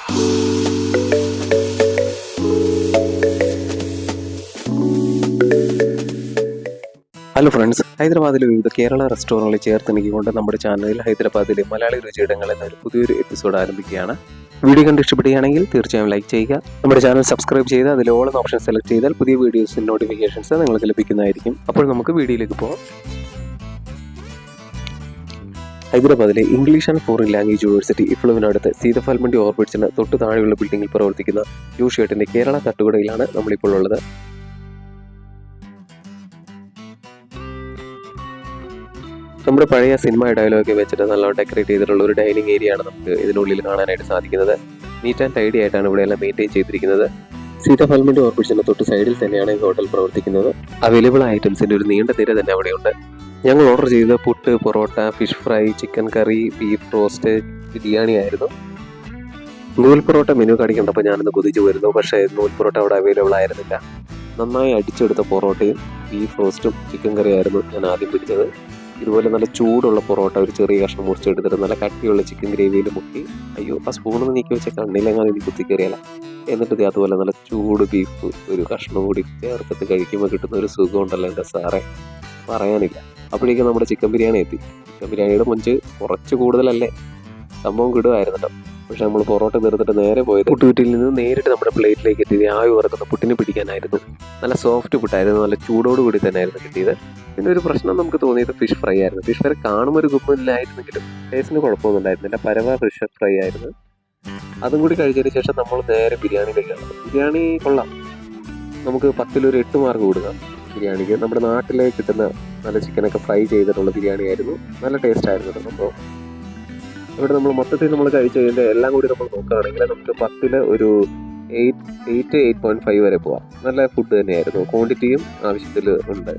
Hello friends, ഹൈദരാബാദിലെ വിവിധ കേരള റെസ്റ്റോറൻറ്റുകളിൽ ചേർത്തിണക്കിക്കൊണ്ട് നമ്മുടെ ചാനലിൽ ഹൈദരാബാദിലെ മലയാളി രുചിയിടങ്ങൾ എന്നൊരു പുതിയൊരു എപ്പിസോഡ് ആരംഭിക്കുകയാണ്. വീഡിയോ കണ്ട് ഇഷ്ടപ്പെടുകയാണെങ്കിൽ തീർച്ചയായും ലൈക്ക് ചെയ്യുക. നമ്മുടെ ചാനൽ സബ്സ്ക്രൈബ് ചെയ്ത് അതിൽ ഓൾ എന്ന ഓപ്ഷൻ സെലക്ട് ചെയ്താൽ പുതിയ വീഡിയോസിൻ്റെ നോട്ടിഫിക്കേഷൻസ് നിങ്ങൾക്ക് ലഭിക്കുന്നതായിരിക്കും. അപ്പോൾ നമുക്ക് വീഡിയോയിലേക്ക് പോകാം. ഹൈദരാബാദിലെ English and foreign language university ഇഫ്ലുവിനടുത്ത് സീതഫൽമണ്ടി ഓർബിറ്റ്സിന് തൊട്ട് താഴെയുള്ള ബിൽഡിംഗിൽ പ്രവർത്തിക്കുന്ന യു ഷർട്ടിന്റെ കേരള തട്ടുകടയിലാണ് നമ്മളിപ്പോൾ ഉള്ളത്. നമ്മുടെ പഴയ സിനിമ ഡയലോഗൊക്കെ വെച്ചിട്ട് നല്ലോണം ഡെക്കറേറ്റ് ചെയ്തിട്ടുള്ള ഒരു ഡൈനിങ് ഏരിയ ആണ് നമുക്ക് ഇതിനുള്ളിൽ കാണാനായിട്ട് സാധിക്കുന്നത്. നീറ്റ് ആൻഡ് ടൈഡി ആയിട്ടാണ് ഇവിടെ എല്ലാം മെയിൻറ്റെയിൻ ചെയ്തിരിക്കുന്നത്. സീതാഫൽമണ്ടി ഓർബിറ്റ്സിന്റെ തൊട്ട് സൈഡിൽ തന്നെയാണ് ഈ ഹോട്ടൽ പ്രവർത്തിക്കുന്നത്. അവൈലബിൾ ഐറ്റംസിന്റെ ഒരു നീണ്ട നിര തന്നെ അവിടെയുണ്ട്. ഞങ്ങൾ ഓർഡർ ചെയ്തത് puttu, parotta, fish fry, chicken curry, beef roast, biryani ആയിരുന്നു. നൂൽ പൊറോട്ട മെനു കാണിക്കേണ്ടപ്പോൾ ഞാനൊന്ന് കൊതിച്ചു വരുന്നു. പക്ഷേ നൂൽ പൊറോട്ട അവിടെ അവൈലബിൾ ആയിരുന്നില്ല. നന്നായി അടിച്ചെടുത്ത പൊറോട്ടയും ബീഫ് റോസ്റ്റും ചിക്കൻ കറി ആയിരുന്നു ഞാൻ ആദ്യം പിടിച്ചത്. ഇതുപോലെ നല്ല ചൂടുള്ള പൊറോട്ട ഒരു ചെറിയ കഷ്ണം മുറിച്ചെടുത്തിട്ട് നല്ല കട്ടിയുള്ള ചിക്കൻ ഗ്രേവിയിൽ മുക്കി, അയ്യോ ആ സ്പൂണൊന്ന് നീക്കി വെച്ച കണ്ണിലെങ്ങാനും ഇനി കുത്തിക്കറിയല്ല. എന്നിട്ട് അതുപോലെ നല്ല ചൂട് ബീഫ് ഒരു കഷ്ണം കൂടി ചേർത്തിട്ട് കഴിക്കുമ്പോൾ കിട്ടുന്ന ഒരു സുഖം ഉണ്ടല്ലോ എൻ്റെ സാറേ, പറയാനില്ല. അപ്പോഴേക്കും നമ്മുടെ ചിക്കൻ ബിരിയാണി എത്തി. ചിക്കൻ ബിരിയാണിയുടെ മുഞ്ച് കുറച്ച് കൂടുതലല്ലേ, സംഭവം കിടുമായിരുന്നു കേട്ടോ. പക്ഷെ നമ്മൾ പൊറോട്ട തീർത്തിട്ട് നേരെ പോയത് പുട്ടുകുറ്റിയിൽ നിന്ന് നേരിട്ട് നമ്മുടെ പ്ലേറ്റിലേക്ക് എത്തിയത് ആവി വറക്കുന്ന പുട്ടിന് പിടിക്കാനായിരുന്നു. നല്ല സോഫ്റ്റ് പുട്ടായിരുന്നു, നല്ല ചൂടോട് കൂടി തന്നെയായിരുന്നു കിട്ടിയത്. പിന്നെ ഒരു പ്രശ്നം നമുക്ക് തോന്നിയത് ഫിഷ് ഫ്രൈ ആയിരുന്നു. ഫിഷ് ഫ്രൈ കാണുമ്പോൾ ഒരു ഗുമ്മില്ലായിരുന്നെങ്കിലും ടേസ്റ്റിന് കുഴപ്പമൊന്നും ഉണ്ടായിരുന്നില്ല. പരവ ഫിഷ് ഫ്രൈ ആയിരുന്നു. അതും കൂടി കഴിച്ചതിന് ശേഷം നമ്മൾ നേരെ ബിരിയാണിയിലേക്കാണ്. ബിരിയാണി കൊള്ളാം, നമുക്ക് 10 ഒരു 8 മാർക്ക് കൊടുക്കാം ബിരിയാണിക്ക്. നമ്മുടെ നാട്ടിലേക്ക് കിട്ടുന്ന നല്ല ചിക്കനൊക്കെ ഫ്രൈ ചെയ്തിട്ടുള്ള ബിരിയാണി ആയിരുന്നു. നല്ല ടേസ്റ്റ് ആയിരുന്നു. അപ്പോൾ ഇവിടെ നമ്മൾ മൊത്തത്തിൽ നമ്മൾ കഴിച്ചു കഴിഞ്ഞാൽ എല്ലാം കൂടി നമ്മൾ നോക്കുകയാണെങ്കിൽ നമുക്ക് 10 ഒരു 8.5 വരെ പോവാം. നല്ല ഫുഡ് തന്നെയായിരുന്നു. ക്വാണ്ടിറ്റിയും ആവശ്യത്തിൽ ഉണ്ട്.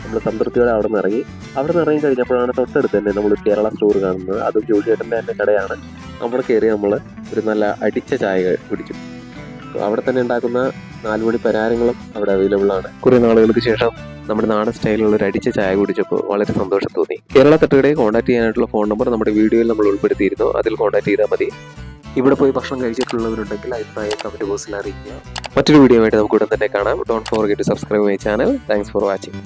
നമ്മൾ സംതൃപ്തിയോടെ അവിടെ നിന്ന് ഇറങ്ങി കഴിഞ്ഞപ്പോഴാണ് തൊട്ടടുത്ത് തന്നെ നമ്മൾ കേരള സ്റ്റോർ കാണുന്നത്. അതും ജോലിയേട്ടൻ്റെ തന്നെ കടയാണ്. അവിടെ കയറി നമ്മൾ ഒരു നല്ല അടിച്ച ചായ കുടിച്ചു. അവിടെ തന്നെ ഉണ്ടാക്കുന്ന 4 മണി പലഹാരങ്ങളും അവിടെ അവൈലബിൾ ആണ്. കുറേ നാളുകൾക്ക് ശേഷം നമ്മുടെ നാടൻ സ്റ്റൈലിലുള്ള ഒരു അടിച്ച ചായ കുടിച്ചപ്പോൾ വളരെ സന്തോഷം തോന്നി. കേരള തട്ടുകടയെ കോൺടാക്ട് ചെയ്യാനായിട്ടുള്ള ഫോൺ നമ്പർ നമ്മുടെ വീഡിയോയിൽ നമ്മൾ ഉൾപ്പെടുത്തിയിരുന്നു. അതിൽ കോൺടാക്ട് ചെയ്താൽ മതി. ഇവിടെ പോയി ഭക്ഷണം കഴിച്ചിട്ടുള്ളവരുണ്ടെങ്കിൽ അഭിപ്രായം കമന്റ് ബോക്സിൽ അറിയിക്കുക. മറ്റൊരു വീഡിയോ ആയിട്ട് നമുക്ക് ഉടൻ തന്നെ കാണാം. Don't forget to subscribe my channel. Thanks for watching.